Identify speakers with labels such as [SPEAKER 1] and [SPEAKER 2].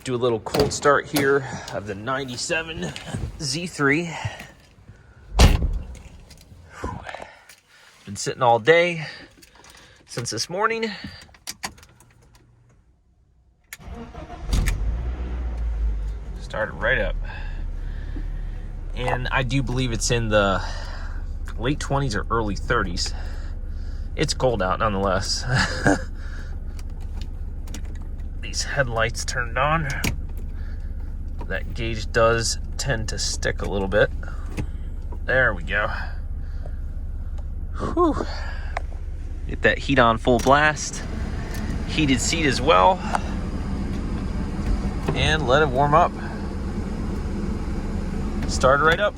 [SPEAKER 1] Do a little cold start here of the 97 Z3. Been sitting all day since this morning. Started right up. And I do believe it's in the late 20s or early 30s. It's cold out nonetheless. These headlights turned on. That gauge does tend to stick a little bit. There we go. Whew. Get that heat on full blast. Heated seat as well. And let it warm up. Start right up.